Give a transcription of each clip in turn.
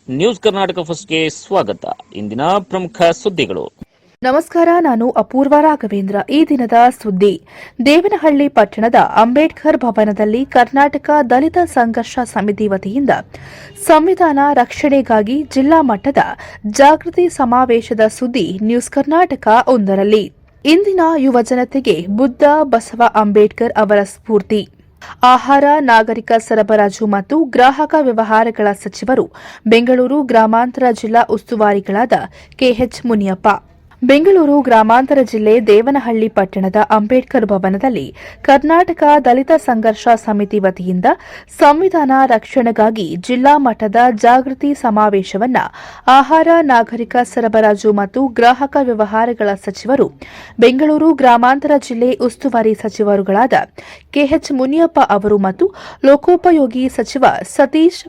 News Karnataka ಫಸ್ಟ್ಗೆ ಸ್ವಾಗತ. ಇಂದಿನ ಪ್ರಮುಖ ಸುದ್ದಿಗಳು. ನಮಸ್ಕಾರ, ನಾನು ಅಪೂರ್ವ ರಾಘವೇಂದ್ರ. ಈ ದಿನದ ಸುದ್ದಿ: ದೇವನಹಳ್ಳಿ ಪಟ್ಟಣದ ಅಂಬೇಡ್ಕರ್ ಭವನದಲ್ಲಿ ಕರ್ನಾಟಕ ದಲಿತ ಸಂಘರ್ಷ ಸಮಿತಿ ವತಿಯಿಂದ ಸಂವಿಧಾನ ರಕ್ಷಣೆಗಾಗಿ ಜಿಲ್ಲಾ ಮಟ್ಟದ ಜಾಗೃತಿ ಸಮಾವೇಶದ ಸುದ್ದಿ ನ್ಯೂಸ್ ಕರ್ನಾಟಕ ಒಂದರಲ್ಲಿ. ಇಂದಿನ ಯುವ ಜನತೆಗೆ ಬುದ್ಧ ಬಸವ ಅಂಬೇಡ್ಕರ್ ಅವರ ಸ್ಫೂರ್ತಿ. ಆಹಾರ, ನಾಗರಿಕ ಸರಬರಾಜು ಮತ್ತು ಗ್ರಾಹಕ ವ್ಯವಹಾರಗಳ ಸಚಿವರು, ಬೆಂಗಳೂರು ಗ್ರಾಮಾಂತರ ಜಿಲ್ಲಾ ಉಸ್ತುವಾರಿಗಳಾದ ಕೆಎಚ್ ಮುನಿಯಪ್ಪ. ಬೆಂಗಳೂರು ಗ್ರಾಮಾಂತರ ಜಿಲ್ಲೆ ದೇವನಹಳ್ಳಿ ಪಟ್ಟಣದ ಅಂಬೇಡ್ಕರ್ ಭವನದಲ್ಲಿ ಕರ್ನಾಟಕ ದಲಿತ ಸಂಘರ್ಷ ಸಮಿತಿ ವತಿಯಿಂದ ಸಂವಿಧಾನ ರಕ್ಷಣೆಗಾಗಿ ಜಿಲ್ಲಾ ಮಟ್ಟದ ಜಾಗೃತಿ ಸಮಾವೇಶವನ್ನು ಆಹಾರ, ನಾಗರಿಕ ಸರಬರಾಜು ಮತ್ತು ಗ್ರಾಹಕ ವ್ಯವಹಾರಗಳ ಸಚಿವರು, ಬೆಂಗಳೂರು ಗ್ರಾಮಾಂತರ ಜಿಲ್ಲೆ ಉಸ್ತುವಾರಿ ಸಚಿವರುಗಳಾದ ಕೆಎಚ್ ಮುನಿಯಪ್ಪ ಅವರು ಮತ್ತು ಲೋಕೋಪಯೋಗಿ ಸಚಿವ ಸತೀಶ್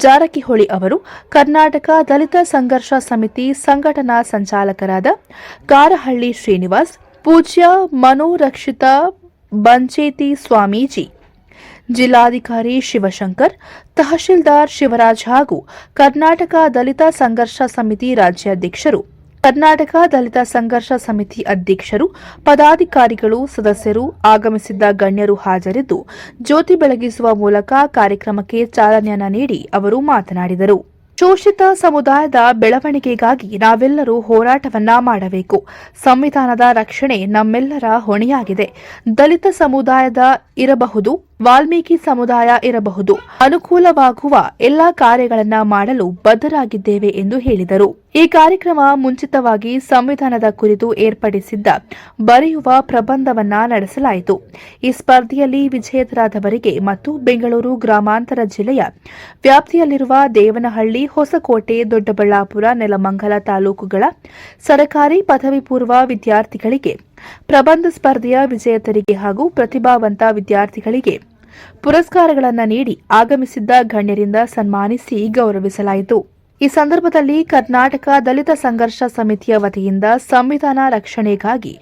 ಜಾರಕಿಹೊಳಿ ಅವರು, ಕರ್ನಾಟಕ ದಲಿತ ಸಂಘರ್ಷ ಸಮಿತಿ ಸಂಘಟನಾ ಸಂಚಾಲಕರಾದ ಕಾರಹಳ್ಳಿ ಶ್ರೀನಿವಾಸ್, ಪೂಜ್ಯ ಮನೋರಕ್ಷಿತ ಬಂಚೇತಿ ಸ್ವಾಮೀಜಿ, ಜಿಲ್ಲಾಧಿಕಾರಿ ಶಿವಶಂಕರ್, ತಹಶೀಲ್ದಾರ್ ಶಿವರಾಜ್ ಹಾಗೂ ಕರ್ನಾಟಕ ದಲಿತ ಸಂಘರ್ಷ ಸಮಿತಿ ರಾಜ್ಯಾಧ್ಯಕ್ಷರು, ಕರ್ನಾಟಕ ದಲಿತ ಸಂಘರ್ಷ ಸಮಿತಿ ಅಧ್ಯಕ್ಷರು, ಪದಾಧಿಕಾರಿಗಳು, ಸದಸ್ಯರು, ಆಗಮಿಸಿದ್ದ ಗಣ್ಯರು ಹಾಜರಿದ್ದು ಜ್ಯೋತಿ ಬೆಳಗಿಸುವ ಮೂಲಕ ಕಾರ್ಯಕ್ರಮಕ್ಕೆ ಚಾಲನೆಯನ್ನು ನೀಡಿ ಅವರು ಮಾತನಾಡಿದರು. ಶೋಷಿತ ಸಮುದಾಯದ ಬೆಳವಣಿಗೆಗಾಗಿ ನಾವೆಲ್ಲರೂ ಹೋರಾಟವನ್ನ ಮಾಡಬೇಕು. ಸಂವಿಧಾನದ ರಕ್ಷಣೆ ನಮ್ಮೆಲ್ಲರ ಹೊಣೆಯಾಗಿದೆ. ದಲಿತ ಸಮುದಾಯದ ಇರಬಹುದು, ವಾಲ್ಮೀಕಿ ಸಮುದಾಯ ಇರಬಹುದು, ಅನುಕೂಲವಾಗುವ ಎಲ್ಲಾ ಕಾರ್ಯಗಳನ್ನು ಮಾಡಲು ಬದ್ಧರಾಗಿದ್ದೇವೆ ಎಂದು ಹೇಳಿದರು. ಈ ಕಾರ್ಯಕ್ರಮ ಮುಂಚಿತವಾಗಿ ಸಂವಿಧಾನದ ಕುರಿತು ಏರ್ಪಡಿಸಿದ್ದ ಬರೆಯುವ ಪ್ರಬಂಧವನ್ನ ನಡೆಸಲಾಯಿತು. ಈ ಸ್ಪರ್ಧೆಯಲ್ಲಿ ವಿಜೇತರಾದವರಿಗೆ ಮತ್ತು ಬೆಂಗಳೂರು ಗ್ರಾಮಾಂತರ ಜಿಲ್ಲೆಯ ವ್ಯಾಪ್ತಿಯಲ್ಲಿರುವ ದೇವನಹಳ್ಳಿ, ಹೊಸಕೋಟೆ, ದೊಡ್ಡಬಳ್ಳಾಪುರ, ನೆಲಮಂಗಲ ತಾಲೂಕುಗಳ ಸರ್ಕಾರಿ ಪದವಿ ಪೂರ್ವ ವಿದ್ಯಾರ್ಥಿಗಳಿಗೆ, ಪ್ರಬಂಧ ಸ್ಪರ್ಧೆಯ ವಿಜೇತರಿಗೆ ಹಾಗೂ ಪ್ರತಿಭಾವಂತ ವಿದ್ಯಾರ್ಥಿಗಳಿಗೆ ಪುರಸ್ಕಾರಗಳನ್ನು ನೀಡಿ ಆಗಮಿಸಿದ್ದ ಗಣ್ಯರಿಂದ ಸನ್ಮಾನಿಸಿ ಗೌರವಿಸಲಾಯಿತು. ಈ ಸಂದರ್ಭದಲ್ಲಿ ಕರ್ನಾಟಕ ದಲಿತ ಸಂಘರ್ಷ ಸಮಿತಿಯ ವತಿಯಿಂದ ಸಂವಿಧಾನ ರಕ್ಷಣೆಗಾಗಿ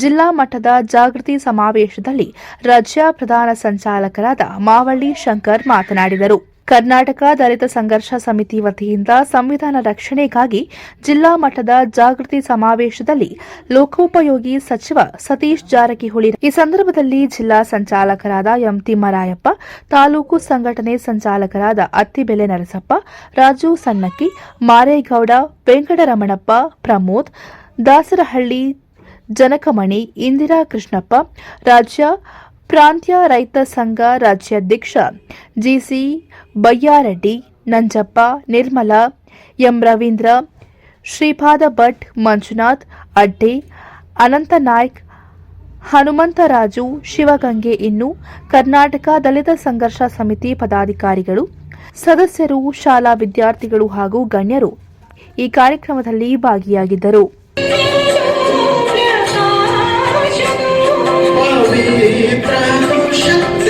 ಜಿಲ್ಲಾ ಮಟ್ಟದ ಜಾಗೃತಿ ಸಮಾವೇಶದಲ್ಲಿ ರಾಜ್ಯ ಪ್ರಧಾನ ಸಂಚಾಲಕರಾದ ಮಾವಳ್ಳಿ ಶಂಕರ್ ಮಾತನಾಡಿದರು. ಕರ್ನಾಟಕ ದಲಿತ ಸಂಘರ್ಷ ಸಮಿತಿ ವತಿಯಿಂದ ಸಂವಿಧಾನ ರಕ್ಷಣೆಗಾಗಿ ಜಿಲ್ಲಾ ಮಟ್ಟದ ಜಾಗೃತಿ ಸಮಾವೇಶದಲ್ಲಿ ಲೋಕೋಪಯೋಗಿ ಸಚಿವ ಸತೀಶ್ ಜಾರಕಿಹೊಳಿ, ಈ ಸಂದರ್ಭದಲ್ಲಿ ಜಿಲ್ಲಾ ಸಂಚಾಲಕರಾದ ಎಂ ತಿಮ್ಮರಾಯಪ್ಪ, ತಾಲೂಕು ಸಂಘಟನೆ ಸಂಚಾಲಕರಾದ ಅತ್ತಿಬೆಲೆ ನರಸಪ್ಪ, ರಾಜು ಸಣ್ಣಕ್ಕಿ, ಮಾರೇಗೌಡ, ವೆಂಕಟರಮಣಪ್ಪ, ಪ್ರಮೋದ್, ದಾಸರಹಳ್ಳಿ, ಜನಕಮಣಿ, ಇಂದಿರಾ ಕೃಷ್ಣಪ್ಪ, ರಾಜ್ಯ ಪ್ರಾಂತ್ಯ ರೈತ ಸಂಘ ರಾಜ್ಯಾಧ್ಯಕ್ಷ ಜಿಸಿ ಬಯ್ಯಾರೆಡ್ಡಿ, ನಂಜಪ್ಪ, ನಿರ್ಮಲಾ, ಎಂ ರವೀಂದ್ರ, ಶ್ರೀಪಾದ ಭಟ್, ಮಂಜುನಾಥ್, ಅಡ್ಡೆ, ಅನಂತನಾಯ್ಕ್, ಹನುಮಂತರಾಜು, ಶಿವಗಂಗೆ, ಇನ್ನು ಕರ್ನಾಟಕ ದಲಿತ ಸಂಘರ್ಷ ಸಮಿತಿ ಪದಾಧಿಕಾರಿಗಳು, ಸದಸ್ಯರು, ಶಾಲಾ ವಿದ್ಯಾರ್ಥಿಗಳು ಹಾಗೂ ಗಣ್ಯರು ಈ ಕಾರ್ಯಕ್ರಮದಲ್ಲಿ ಭಾಗಿಯಾಗಿದ್ದರು. ಪವಿತ್ರ ಶಕ್ತಿ